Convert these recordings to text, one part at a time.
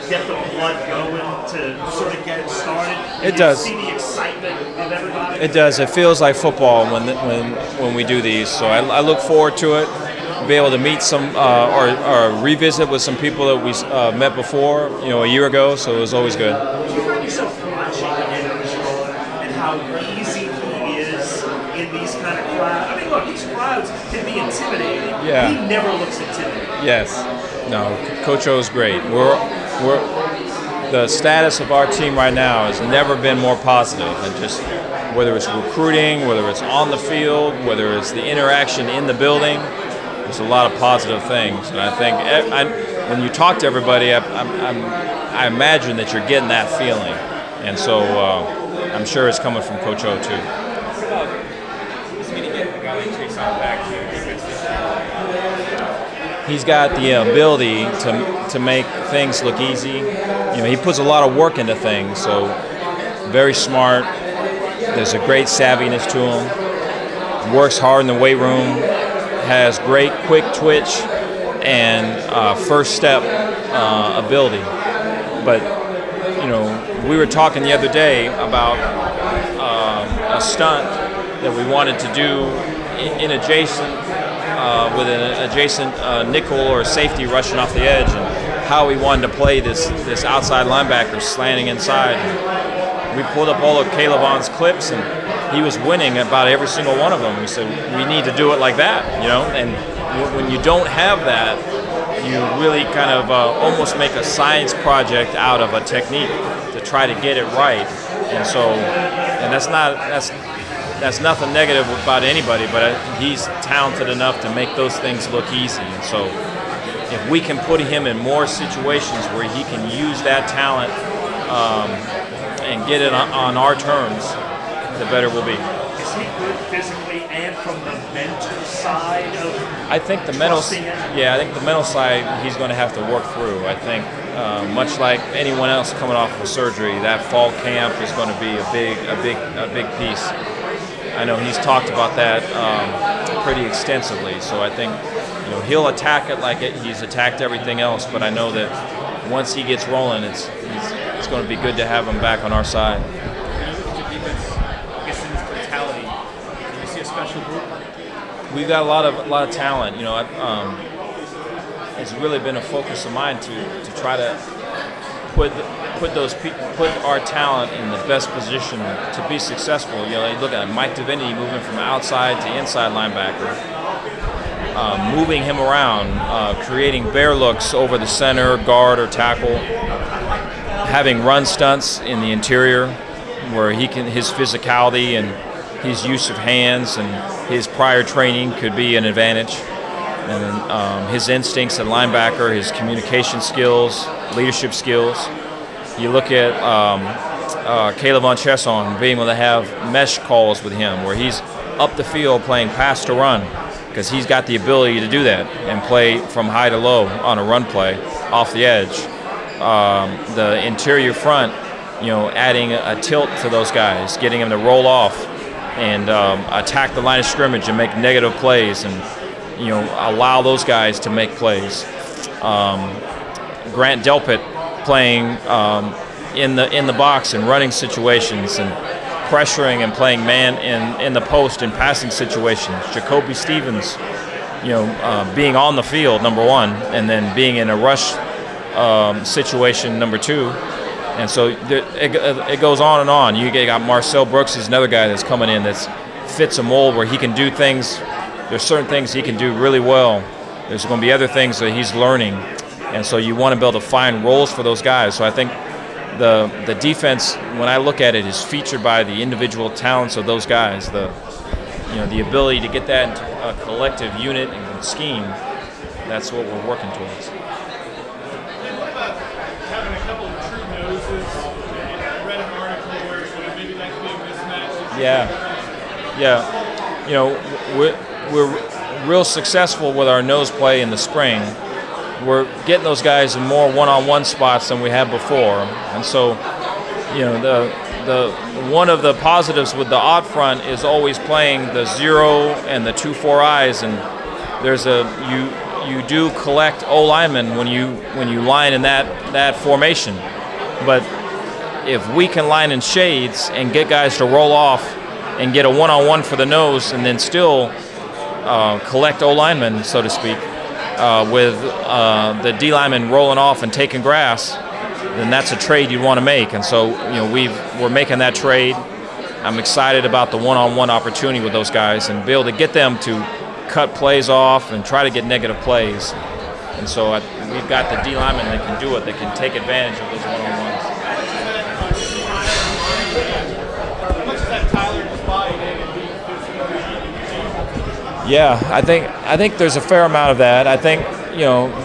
get the blood going to sort of get it started? It does. See the excitement of everybody? It does. It feels like football when we do these. So I look forward to it. Be able to meet some or revisit with some people that we met before, a year ago. So it was always good. Do you find yourself watching Aranda and how easy he is in these kind of crowds? I mean, look, these crowds can be intimidating. Yeah. He never looks intimidating. Yes. No. Coach O is great. The status of our team right now has never been more positive, and just whether it's recruiting, whether it's on the field, whether it's the interaction in the building. There's a lot of positive things, and I think when you talk to everybody, I imagine that you're getting that feeling, and so I'm sure it's coming from Coach O too. He's got the ability to make things look easy. He puts a lot of work into things, so very smart. There's a great savviness to him. Works hard in the weight room. Has great quick twitch and first step ability. But we were talking the other day about a stunt that we wanted to do in adjacent with an adjacent nickel or safety rushing off the edge, and how we wanted to play this outside linebacker slanting inside. And we pulled up all of Caravan's clips, and he was winning about every single one of them. We said, we need to do it like that, and when you don't have that, you really kind of almost make a science project out of a technique to try to get it right. And so, and that's nothing negative about anybody, but he's talented enough to make those things look easy. And so if we can put him in more situations where he can use that talent and get it on our terms, the better we'll be. Is he good physically and from the mental side of I think the mental side he's going to have to work through. I think much like anyone else coming off of surgery, that fall camp is going to be a big piece. I know he's talked about that pretty extensively, so I think he'll attack it like he's attacked everything else. But I know that once he gets rolling, it's going to be good to have him back on our side. We've got a lot of talent. It's really been a focus of mine to try to put our talent in the best position to be successful. You look at Mike Divinity moving from outside to inside linebacker, moving him around, creating bear looks over the center, guard, or tackle, having run stunts in the interior where his physicality and his use of hands and his prior training could be an advantage. And then his instincts at linebacker, his communication skills, leadership skills. You look at Caravan Chesson being able to have mesh calls with him where he's up the field playing pass to run because he's got the ability to do that and play from high to low on a run play off the edge. The interior front, adding a tilt to those guys, getting them to roll off and attack the line of scrimmage and make negative plays and allow those guys to make plays. Grant Delpit playing in the box and running situations and pressuring and playing man in the post and passing situations. Jacoby Stevens, being on the field, number one, and then being in a rush situation, number two. And so it goes on and on. You got Marcel Brooks is another guy that's coming in that fits a mold where he can do things. There's certain things he can do really well. There's going to be other things that he's learning. And so you want to be able to find roles for those guys. So I think the defense, when I look at it, is featured by the individual talents of those guys. The ability to get that into a collective unit and scheme. That's what we're working towards. What about having a couple of true noses? I read an article where maybe that could be a mismatch. Yeah. We're real successful with our nose play in the spring. We're getting those guys in more one-on-one spots than we had before, and so the one of the positives with the odd front is always playing the 0 and the 2-4 eyes, and there's you do collect O-linemen when you line in that formation. But if we can line in shades and get guys to roll off and get a one-on-one for the nose, and then still collect O-linemen, so to speak, with the D-linemen rolling off and taking grass, then that's a trade you'd want to make. And so, we're making that trade. I'm excited about the one-on-one opportunity with those guys and be able to get them to cut plays off and try to get negative plays. And so we've got the D-linemen that can do it, that can take advantage of those one-on-ones. Yeah, I think there's a fair amount of that. I think,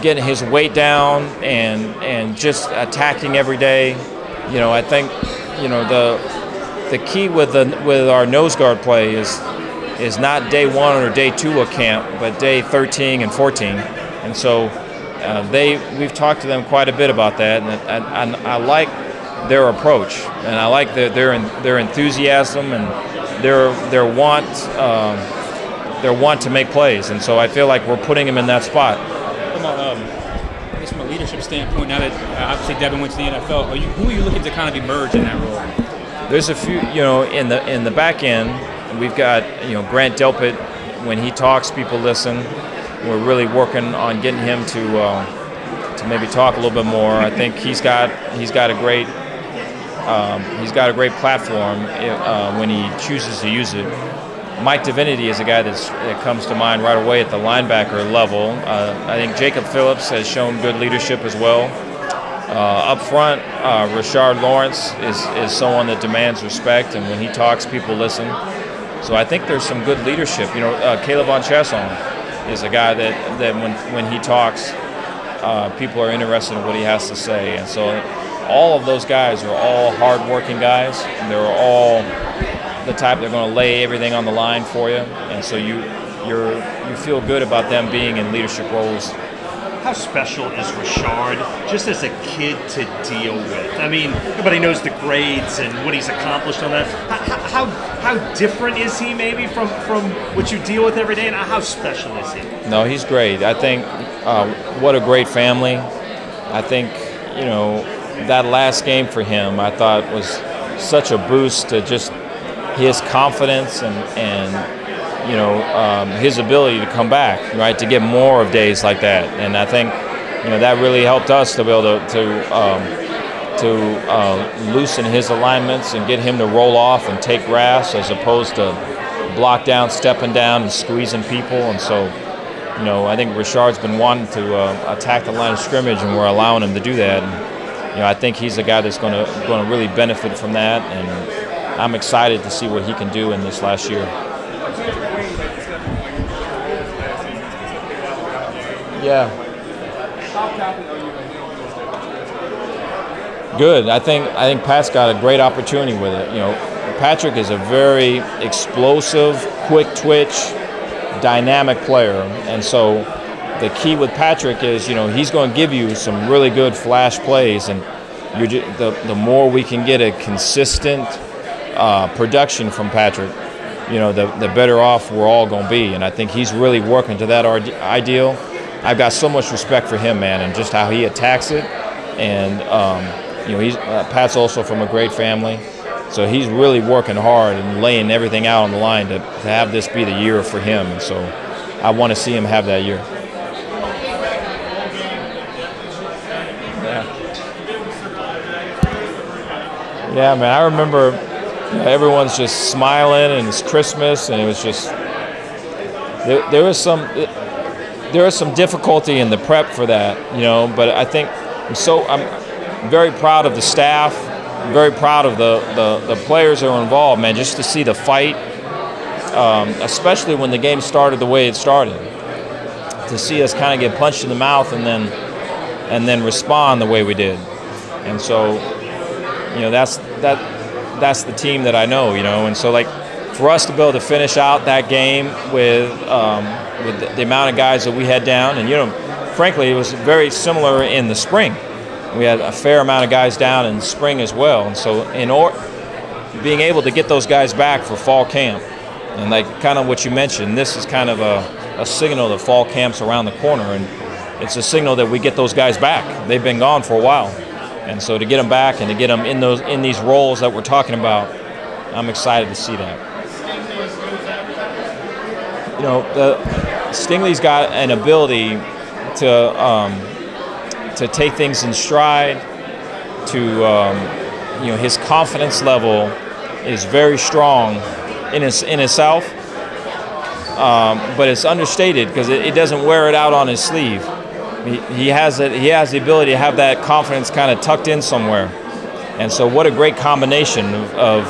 getting his weight down and just attacking every day. I think, the key with our nose guard play is not day 1 or day 2 of camp, but day 13 and 14. And so we've talked to them quite a bit about that, and I like their approach, and I like their enthusiasm and their want to make plays. And so I feel like we're putting them in that spot. I guess from a leadership standpoint, now that obviously Devin went to the NFL, who are you looking to kind of emerge in that role? There's a few, in the back end, we've got, Grant Delpit. When he talks, people listen. We're really working on getting him to maybe talk a little bit more. I think he's got a great platform when he chooses to use it. Mike Divinity is a guy that comes to mind right away at the linebacker level. I think Jacob Phillips has shown good leadership as well. Up front, Rashard Lawrence is someone that demands respect, and when he talks, people listen. So I think there's some good leadership. Caleb Von Chasson is a guy that when he talks, people are interested in what he has to say. And so all of those guys are all hard-working guys. They're all the type that are going to lay everything on the line for you. And so you feel good about them being in leadership roles. How special is Rashard just as a kid to deal with? I mean, everybody knows the grades and what he's accomplished on that. How different is he maybe from what you deal with every day, and how special is he? No, he's great. I think what a great family. I think, that last game for him, I thought was such a boost to just his confidence and his ability to come back, right, to get more of days like that. And I think, that really helped us to be able to loosen his alignments and get him to roll off and take grass as opposed to block down, stepping down, and squeezing people. And so, I think Rashard's been wanting to attack the line of scrimmage, and we're allowing him to do that. And, I think he's a guy that's going to really benefit from that, and I'm excited to see what he can do in this last year. Yeah. Good. I think Pat's got a great opportunity with it. Patrick is a very explosive, quick twitch, dynamic player, and so the key with Patrick is he's going to give you some really good flash plays, and the more we can get a consistent production from Patrick, the better off we're all going to be. And I think he's really working to that ideal. I've got so much respect for him, man, and just how he attacks it. And he's Pat's also from a great family, so he's really working hard and laying everything out on the line to have this be the year for him. And so I want to see him have that year. Yeah, man, I remember everyone's just smiling, and it's Christmas, and it was just there was some difficulty in the prep for that, but I think I'm very proud of the staff. I'm very proud of the players that were involved, man, just to see the fight, especially when the game started the way it started, to see us kind of get punched in the mouth and then respond the way we did. And so, that's the team that I know, and so for us to be able to finish out that game with the amount of guys that we had down, and frankly, it was very similar in the spring. We had a fair amount of guys down in the spring as well, and so being able to get those guys back for fall camp, and kind of what you mentioned, this is kind of a signal that fall camp's around the corner, and it's a signal that we get those guys back. They've been gone for a while, and so to get them back and to get them in these roles that we're talking about, I'm excited to see that. You know, Stingley's got an ability to take things in stride. You know, his confidence level is very strong in itself, but it's understated because it doesn't wear it out on his sleeve. He has the ability to have that confidence kind of tucked in somewhere, and so what a great combination of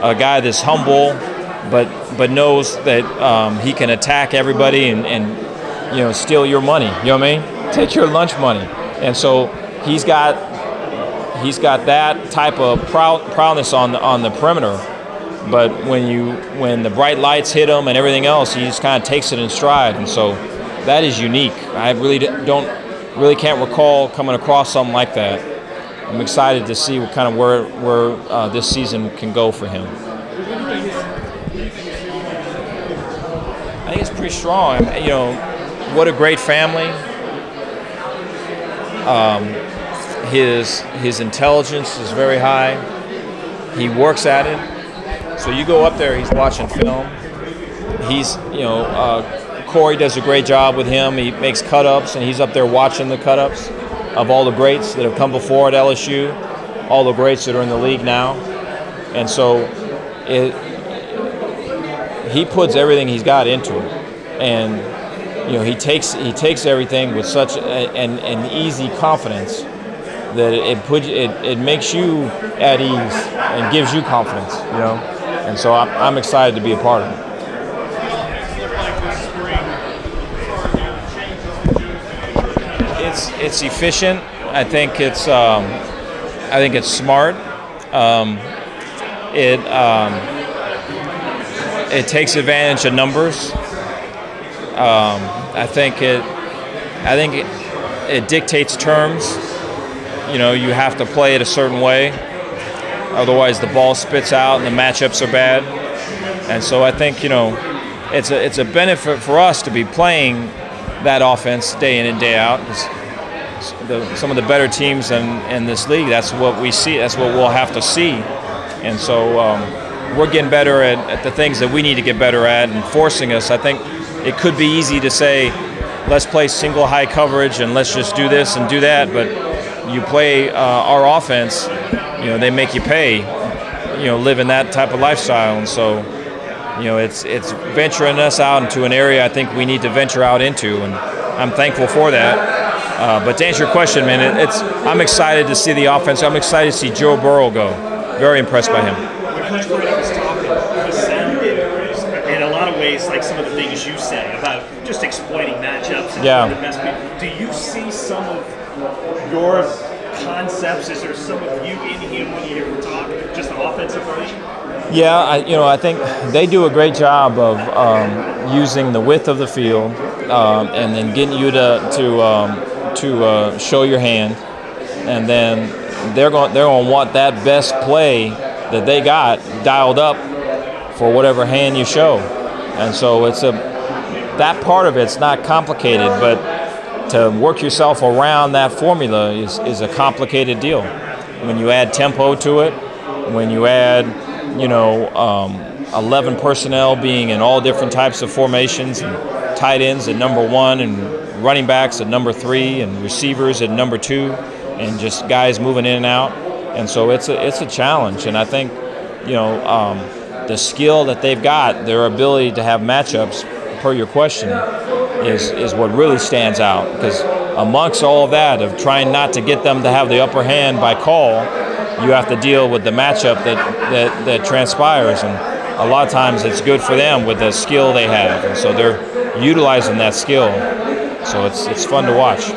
a guy that's humble, but knows that he can attack everybody and you know, steal your money. You know what I mean? Take your lunch money, and so he's got that type of prowess on the perimeter. But when the bright lights hit him and everything else, he just kind of takes it in stride, and so that is unique. I really can't recall coming across something like that. I'm excited to see what kind of where this season can go for him. I think it's pretty strong. You know, what a great family. His intelligence is very high. He works at it. So you go up there, he's watching film. He's, you know, Corey does a great job with him. He makes cut-ups, and he's up there watching the cut-ups of all the greats that have come before at LSU, all the greats that are in the league now. And so he puts everything he's got into it. And, you know, he takes everything with such an easy confidence that it makes you at ease and gives you confidence, you know. And so I'm excited to be a part of it. It's efficient. I think it's smart. It takes advantage of numbers. I think it dictates terms. You know, you have to play it a certain way, otherwise the ball spits out and the matchups are bad. And so I think, you know, it's a benefit for us to be playing that offense day in and day out. Some of the better teams in this league, that's what we see. That's what we'll have to see. And so we're getting better at the things that we need to get better at, and forcing us. I think it could be easy to say, let's play single high coverage and let's just do this and do that, but you play our offense, you know, they make you pay, you know, live in that type of lifestyle. And so, you know, it's venturing us out into an area I think we need to venture out into, and I'm thankful for that. But to answer your question, man, I'm excited to see the offense. I'm excited to see Joe Burrow go. Very impressed by him. When Coach Brady was talking, he sounded in a lot of ways like some of the things you say about just exploiting matchups and the best people. Do you see some of your concepts? Is there some of you in him when you hear him talk, just the offensive version? Yeah, I think they do a great job of using the width of the field and then getting you to show your hand, and then they're going to want that best play that they got dialed up for whatever hand you show. And so that part of it's not complicated, but to work yourself around that formula is a complicated deal. When you add tempo to it, when you add, 11 personnel being in all different types of formations, and tight ends at number 1, and running backs at number 3, and receivers at number 2, and just guys moving in and out. And so it's a challenge. And I think, the skill that they've got, their ability to have matchups, per your question, is what really stands out. Because amongst all of that, of trying not to get them to have the upper hand by call, you have to deal with the matchup that transpires. And a lot of times it's good for them with the skill they have. And so they're utilizing that skill. So it's fun to watch.